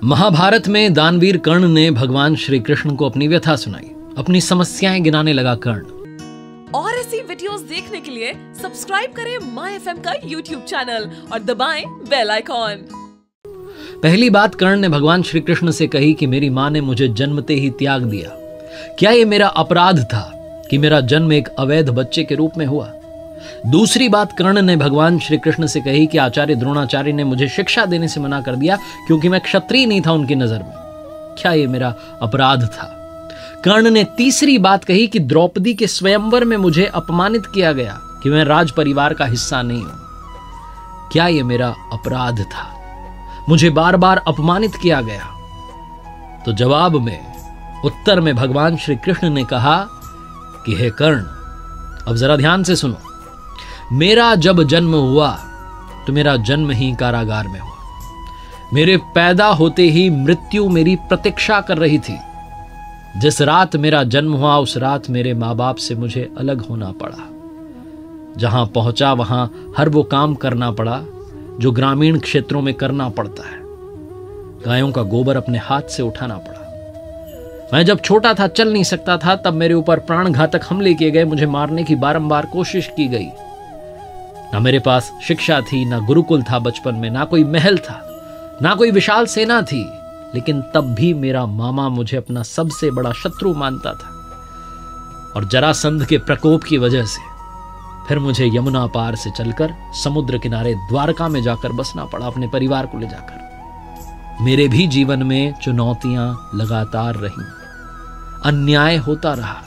महाभारत में दानवीर कर्ण ने भगवान श्री कृष्ण को अपनी व्यथा सुनाई, अपनी समस्याएं गिनाने लगा कर्ण। और ऐसी वीडियोस देखने के लिए सब्सक्राइब करें माय एफएम का यूट्यूब चैनल और दबाएं बेल आइकॉन। पहली बात कर्ण ने भगवान श्री कृष्ण से कही कि मेरी मां ने मुझे जन्मते ही त्याग दिया। क्या यह मेरा अपराध था कि मेरा जन्म एक अवैध बच्चे के रूप में हुआ? दूसरी बात कर्ण ने भगवान श्री कृष्ण से कही कि आचार्य द्रोणाचार्य ने मुझे शिक्षा देने से मना कर दिया क्योंकि मैं क्षत्रिय नहीं था उनकी नजर में। क्या यह मेरा अपराध था? कर्ण ने तीसरी बात कही कि द्रौपदी के स्वयंवर में मुझे अपमानित किया गया कि मैं राज परिवार का हिस्सा नहीं हूं। क्या यह मेरा अपराध था? मुझे बार बार अपमानित किया गया। तो जवाब में, उत्तर में भगवान श्री कृष्ण ने कहा कि हे कर्ण, अब जरा ध्यान से सुनो। मेरा जब जन्म हुआ तो मेरा जन्म ही कारागार में हुआ। मेरे पैदा होते ही मृत्यु मेरी प्रतीक्षा कर रही थी। जिस रात मेरा जन्म हुआ उस रात मेरे माँ बाप से मुझे अलग होना पड़ा। जहां पहुंचा वहां हर वो काम करना पड़ा जो ग्रामीण क्षेत्रों में करना पड़ता है। गायों का गोबर अपने हाथ से उठाना पड़ा। मैं जब छोटा था, चल नहीं सकता था, तब मेरे ऊपर प्राणघातक हमले किए गए। मुझे मारने की बारंबार कोशिश की गई। ना मेरे पास शिक्षा थी, ना गुरुकुल था बचपन में, ना कोई महल था, ना कोई विशाल सेना थी, लेकिन तब भी मेरा मामा मुझे अपना सबसे बड़ा शत्रु मानता था। और जरासंध के प्रकोप की वजह से फिर मुझे यमुना पार से चलकर समुद्र किनारे द्वारका में जाकर बसना पड़ा, अपने परिवार को ले जाकर। मेरे भी जीवन में चुनौतियां लगातार रहीं, अन्याय होता रहा।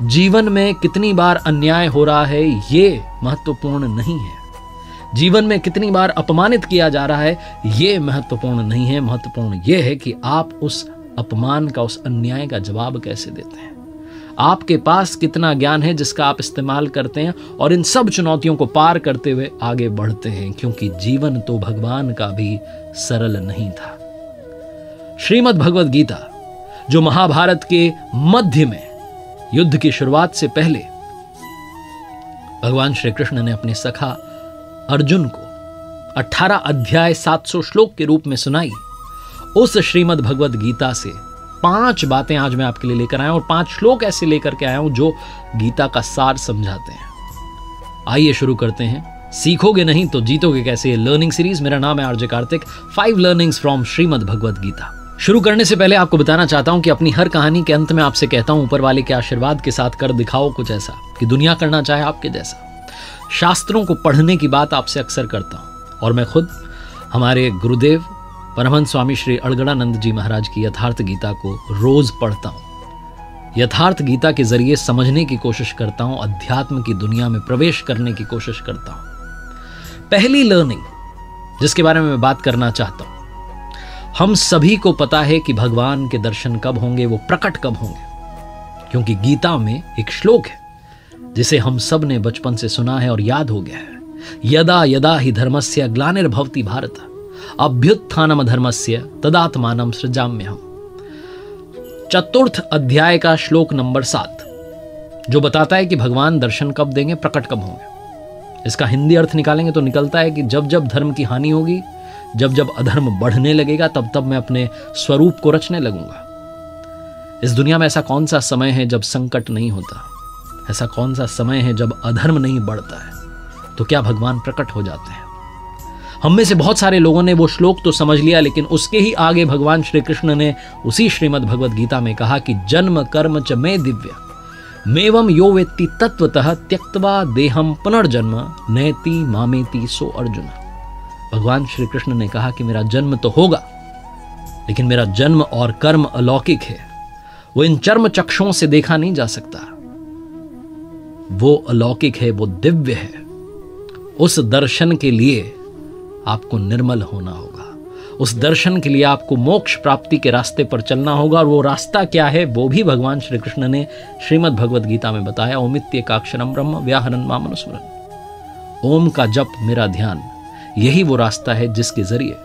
जीवन में कितनी बार अन्याय हो रहा है ये महत्वपूर्ण नहीं है। जीवन में कितनी बार अपमानित किया जा रहा है ये महत्वपूर्ण नहीं है। महत्वपूर्ण यह है कि आप उस अपमान का, उस अन्याय का जवाब कैसे देते हैं। आपके पास कितना ज्ञान है जिसका आप इस्तेमाल करते हैं और इन सब चुनौतियों को पार करते हुए आगे बढ़ते हैं, क्योंकि जीवन तो भगवान का भी सरल नहीं था। श्रीमद् भगवद गीता, जो महाभारत के मध्य में युद्ध की शुरुआत से पहले भगवान श्री कृष्ण ने अपने सखा अर्जुन को 18 अध्याय 700 श्लोक के रूप में सुनाई, उस श्रीमद् भगवद गीता से 5 बातें आज मैं आपके लिए लेकर आया हूं और 5 श्लोक ऐसे लेकर के आया हूं जो गीता का सार समझाते हैं। आइए शुरू करते हैं। सीखोगे नहीं तो जीतोगे कैसे, लर्निंग सीरीज। मेरा नाम है RJ Kartik. 5 learnings from Shrimad Bhagavad Gita. शुरू करने से पहले आपको बताना चाहता हूं कि अपनी हर कहानी के अंत में आपसे कहता हूं, ऊपर वाले के आशीर्वाद के साथ कर दिखाओ कुछ ऐसा कि दुनिया करना चाहे आपके जैसा। शास्त्रों को पढ़ने की बात आपसे अक्सर करता हूं और मैं खुद हमारे गुरुदेव परमहंस स्वामी श्री अड़गड़ानंद जी महाराज की यथार्थ गीता को रोज पढ़ता हूं। यथार्थ गीता के जरिए समझने की कोशिश करता हूं, अध्यात्म की दुनिया में प्रवेश करने की कोशिश करता हूं। पहली लर्निंग जिसके बारे में मैं बात करना चाहता हूं, हम सभी को पता है कि भगवान के दर्शन कब होंगे, वो प्रकट कब होंगे, क्योंकि गीता में एक श्लोक है जिसे हम सब ने बचपन से सुना है और याद हो गया है। यदा यदा ही धर्मस्य ग्लानिर्भवति भारत अभ्युत्थानम धर्मस्य तदात्मानं सृजाम्यहम्। चतुर्थ अध्याय का श्लोक नंबर 7 जो बताता है कि भगवान दर्शन कब देंगे, प्रकट कब होंगे। इसका हिंदी अर्थ निकालेंगे तो निकलता है कि जब जब धर्म की हानि होगी, जब जब अधर्म बढ़ने लगेगा, तब तब मैं अपने स्वरूप को रचने लगूंगा। इस दुनिया में ऐसा कौन सा समय है जब संकट नहीं होता? ऐसा कौन सा समय है जब अधर्म नहीं बढ़ता है? तो क्या भगवान प्रकट हो जाते हैं? हम में से बहुत सारे लोगों ने वो श्लोक तो समझ लिया, लेकिन उसके ही आगे भगवान श्री कृष्ण ने उसी श्रीमद् भगवद गीता में कहा कि जन्म कर्म च मे दिव्य मेवं यो वेत्ति तत्वतः त्यक्त्वा देहम पुनर्जन्म नयति मामेति सो अर्जुन। भगवान श्री कृष्ण ने कहा कि मेरा जन्म तो होगा, लेकिन मेरा जन्म और कर्म अलौकिक है। वो इन चर्म चक्षुओं से देखा नहीं जा सकता। वो अलौकिक है, वो दिव्य है। उस दर्शन के लिए आपको निर्मल होना होगा। उस दर्शन के लिए आपको मोक्ष प्राप्ति के रास्ते पर चलना होगा। और वो रास्ता क्या है वो भी भगवान श्री कृष्ण ने श्रीमद् भगवद गीता में बताया। ओमित्येकाक्षरं ब्रह्म व्याहरन् मामनुस्मरन्। ओम का जप, मेरा ध्यान, यही वो रास्ता है जिसके जरिए,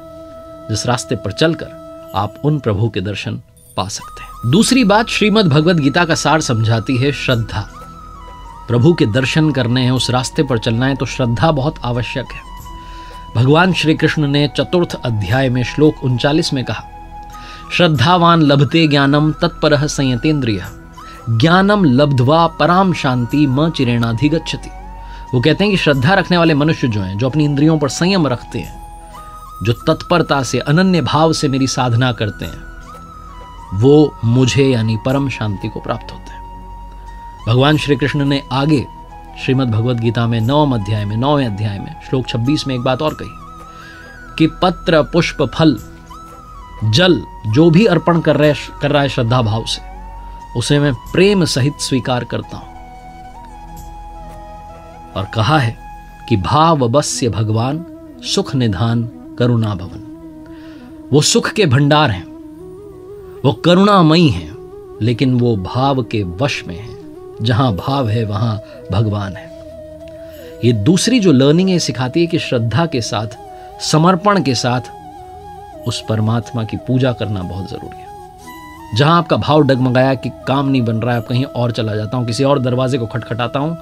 जिस रास्ते पर चलकर आप उन प्रभु के दर्शन पा सकते हैं। दूसरी बात श्रीमद् भगवद गीता का सार समझाती है श्रद्धा। प्रभु के दर्शन करने हैं, उस रास्ते पर चलना है तो श्रद्धा बहुत आवश्यक है। भगवान श्री कृष्ण ने चतुर्थ अध्याय में श्लोक 39 में कहा, श्रद्धावान लभते ज्ञानम तत्परः संयतेन्द्रियः ज्ञानम लब्ध्वा पराम शांति म चिरेणाधिगच्छति। वो कहते हैं कि श्रद्धा रखने वाले मनुष्य जो हैं, जो अपनी इंद्रियों पर संयम रखते हैं, जो तत्परता से अनन्य भाव से मेरी साधना करते हैं, वो मुझे यानी परम शांति को प्राप्त होते हैं। भगवान श्री कृष्ण ने आगे श्रीमद् भगवद गीता में 9वें अध्याय में श्लोक 26 में एक बात और कही कि पत्र पुष्प फल जल जो भी अर्पण कर रहा है श्रद्धा भाव से, उसे मैं प्रेम सहित स्वीकार करता हूं। और कहा है कि भाव बस्य भगवान सुख निधान करुणा भवन। वो सुख के भंडार हैं, वो करुणामयी हैं, लेकिन वो भाव के वश में हैं। जहां भाव है वहां भगवान है। ये दूसरी जो लर्निंग है सिखाती है कि श्रद्धा के साथ, समर्पण के साथ उस परमात्मा की पूजा करना बहुत जरूरी है। जहां आपका भाव डगमगाया कि काम नहीं बन रहा है, आप कहीं और चला जाता हूं, किसी और दरवाजे को खटखटाता हूं,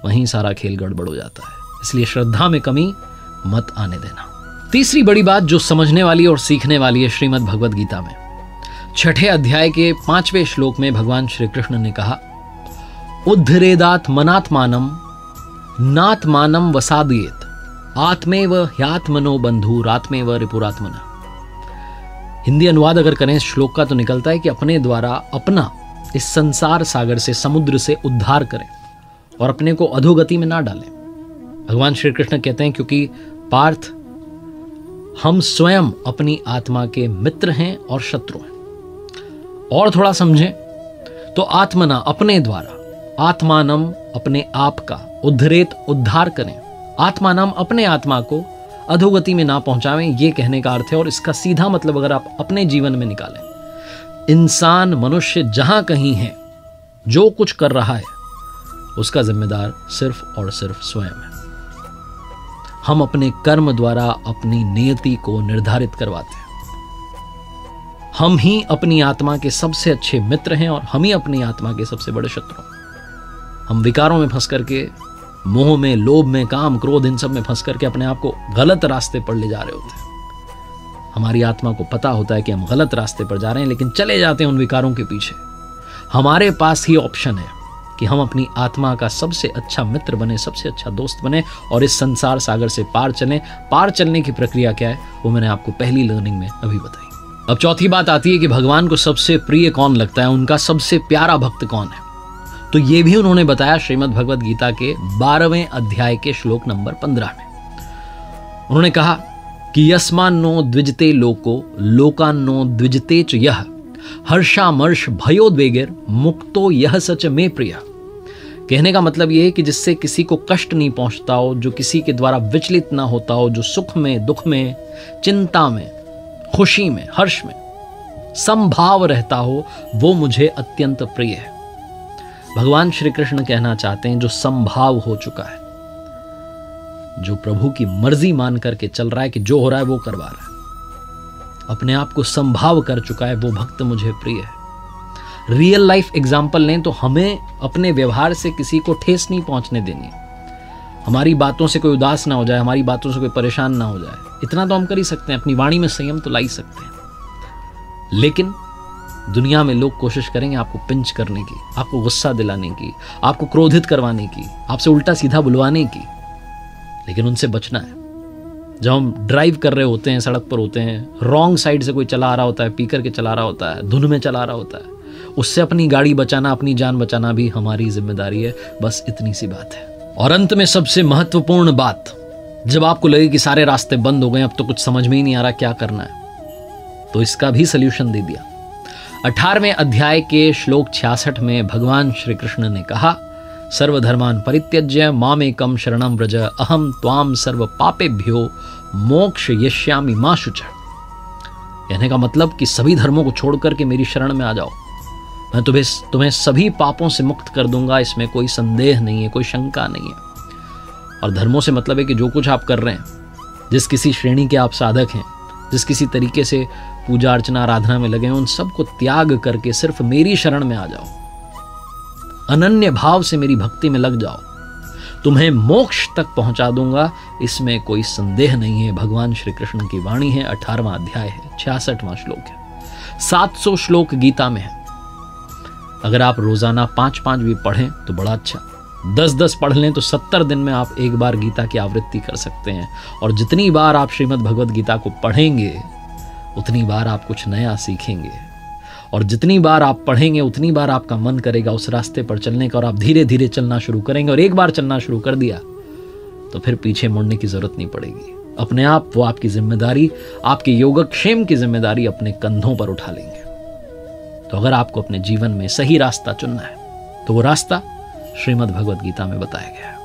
वहीं सारा खेल गड़बड़ हो जाता है। इसलिए श्रद्धा में कमी मत आने देना। तीसरी बड़ी बात जो समझने वाली और सीखने वाली है श्रीमद् भगवद गीता में, 6ठे अध्याय के 5वें श्लोक में भगवान श्री कृष्ण ने कहा, उद्धरेदात मनात्मानम नात्मानम वसादयेत आत्मेव ह्यात्मनो बंधुरात्मेव रिपुरात्मना। हिंदी अनुवाद अगर करें इस श्लोक का तो निकलता है कि अपने द्वारा अपना इस संसार सागर से, समुद्र से उद्धार करें और अपने को अधोगति में ना डालें। भगवान श्री कृष्ण कहते हैं क्योंकि पार्थ, हम स्वयं अपनी आत्मा के मित्र हैं और शत्रु हैं। और थोड़ा समझें तो आत्मना अपने द्वारा, आत्मानम अपने आप का, उद्धरेत उद्धार करें, आत्मानम अपने आत्मा को अधोगति में ना पहुंचावें, ये कहने का अर्थ है। और इसका सीधा मतलब अगर आप अपने जीवन में निकालें, इंसान मनुष्य जहां कहीं है, जो कुछ कर रहा है, उसका जिम्मेदार सिर्फ और सिर्फ स्वयं है। हम अपने कर्म द्वारा अपनी नियति को निर्धारित करवाते हैं। हम ही अपनी आत्मा के सबसे अच्छे मित्र हैं और हम ही अपनी आत्मा के सबसे बड़े शत्रु हैं। हम विकारों में फंस करके, मोह में, लोभ में, काम, क्रोध, इन सब में फंस करके अपने आप को गलत रास्ते पर ले जा रहे होते हैं। हमारी आत्मा को पता होता है कि हम गलत रास्ते पर जा रहे हैं, लेकिन चले जाते हैं उन विकारों के पीछे। हमारे पास ही ऑप्शन है कि हम अपनी आत्मा का सबसे अच्छा मित्र बने, सबसे अच्छा दोस्त बने और इस संसार सागर से पार चलें। पार चलने की प्रक्रिया क्या है, वो मैंने आपको पहली लर्निंग में अभी बताई। अब चौथी बात आती है कि भगवान को सबसे प्रिय कौन लगता है, उनका सबसे प्यारा भक्त कौन है। तो ये भी उन्होंने बताया श्रीमद् भगवद गीता के 12वें अध्याय के श्लोक नंबर 15 में। उन्होंने कहा कि यस्मान्नो द्विजते लोको लोकान्नो द्विजते च यह हर्षामर्ष भयोद्वेगेर मुक्तो यह सच में प्रिय। कहने का मतलब यह है कि जिससे किसी को कष्ट नहीं पहुंचता हो, जो किसी के द्वारा विचलित ना होता हो, जो सुख में, दुख में, चिंता में, खुशी में, हर्ष में समभाव रहता हो, वो मुझे अत्यंत प्रिय है। भगवान श्री कृष्ण कहना चाहते हैं जो समभाव हो चुका है, जो प्रभु की मर्जी मान करके चल रहा है कि जो हो रहा है वो करवा रहा है, अपने आप को समभाव कर चुका है, वो भक्त मुझे प्रिय है। रियल लाइफ एग्जाम्पल लें तो हमें अपने व्यवहार से किसी को ठेस नहीं पहुंचने देनी। हमारी बातों से कोई उदास ना हो जाए, हमारी बातों से कोई परेशान ना हो जाए, इतना तो हम कर ही सकते हैं। अपनी वाणी में संयम तो ला ही सकते हैं। लेकिन दुनिया में लोग कोशिश करेंगे आपको पिंच करने की, आपको गुस्सा दिलाने की, आपको क्रोधित करवाने की, आपसे उल्टा सीधा बुलवाने की, लेकिन उनसे बचना है। जब हम ड्राइव कर रहे होते हैं, सड़क पर होते हैं, रॉन्ग साइड से कोई चला आ रहा होता है, पी करके चला रहा होता है, धुन में चला रहा होता है, उससे अपनी गाड़ी बचाना, अपनी जान बचाना भी हमारी जिम्मेदारी है। बस इतनी सी बात है। और अंत में सबसे महत्वपूर्ण बात, जब आपको लगे कि सारे रास्ते बंद हो गए, अब तो कुछ समझ में ही नहीं आ रहा क्या करना है, तो इसका भी सल्यूशन दे दिया। 18वें अध्याय के श्लोक 66 में भगवान श्री कृष्ण ने कहा, सर्वधर्मान परित्यज्य मामेकम शरणं व्रज अहम त्वाम सर्व पापेभ्यो मोक्ष यष्यामि मा शुचः। कहने का मतलब कि सभी धर्मों को छोड़कर के मेरी शरण में आ जाओ, मैं तुम्हें सभी पापों से मुक्त कर दूंगा। इसमें कोई संदेह नहीं है, कोई शंका नहीं है। और धर्मों से मतलब है कि जो कुछ आप कर रहे हैं, जिस किसी श्रेणी के आप साधक हैं, जिस किसी तरीके से पूजा अर्चना आराधना में लगे हैं, उन सबको त्याग करके सिर्फ मेरी शरण में आ जाओ, अनन्य भाव से मेरी भक्ति में लग जाओ। तुम्हें मोक्ष तक पहुंचा दूंगा, इसमें कोई संदेह नहीं है। भगवान श्री कृष्ण की वाणी है, 18वां अध्याय है, 66वां श्लोक है, 700 श्लोक गीता में है। अगर आप रोजाना 5-5 भी पढ़ें तो बड़ा अच्छा, 10-10 पढ़ लें तो 70 दिन में आप एक बार गीता की आवृत्ति कर सकते हैं। और जितनी बार आप श्रीमद् भगवद गीता को पढ़ेंगे उतनी बार आप कुछ नया सीखेंगे, और जितनी बार आप पढ़ेंगे उतनी बार आपका मन करेगा उस रास्ते पर चलने का, और आप धीरे धीरे चलना शुरू करेंगे। और एक बार चलना शुरू कर दिया तो फिर पीछे मुड़ने की जरूरत नहीं पड़ेगी। अपने आप वो आपकी जिम्मेदारी, आपके योगक्षेम की जिम्मेदारी अपने कंधों पर उठा लेंगे। तो अगर आपको अपने जीवन में सही रास्ता चुनना है तो वो रास्ता श्रीमद् भगवद गीता में बताया गया है।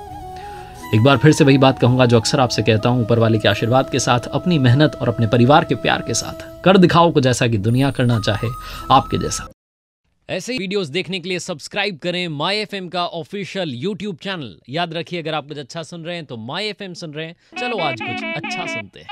एक बार फिर से वही बात कहूंगा जो अक्सर आपसे कहता हूं, ऊपर वाले के आशीर्वाद के साथ, अपनी मेहनत और अपने परिवार के प्यार के साथ कर दिखाओ को जैसा कि दुनिया करना चाहे आपके जैसा। ऐसे ही वीडियोस देखने के लिए सब्सक्राइब करें माई एफएम का ऑफिशियल यूट्यूब चैनल। याद रखिए, अगर आप कुछ अच्छा सुन रहे हैं तो माई एफएम सुन रहे हैं। चलो आज कुछ अच्छा सुनते हैं।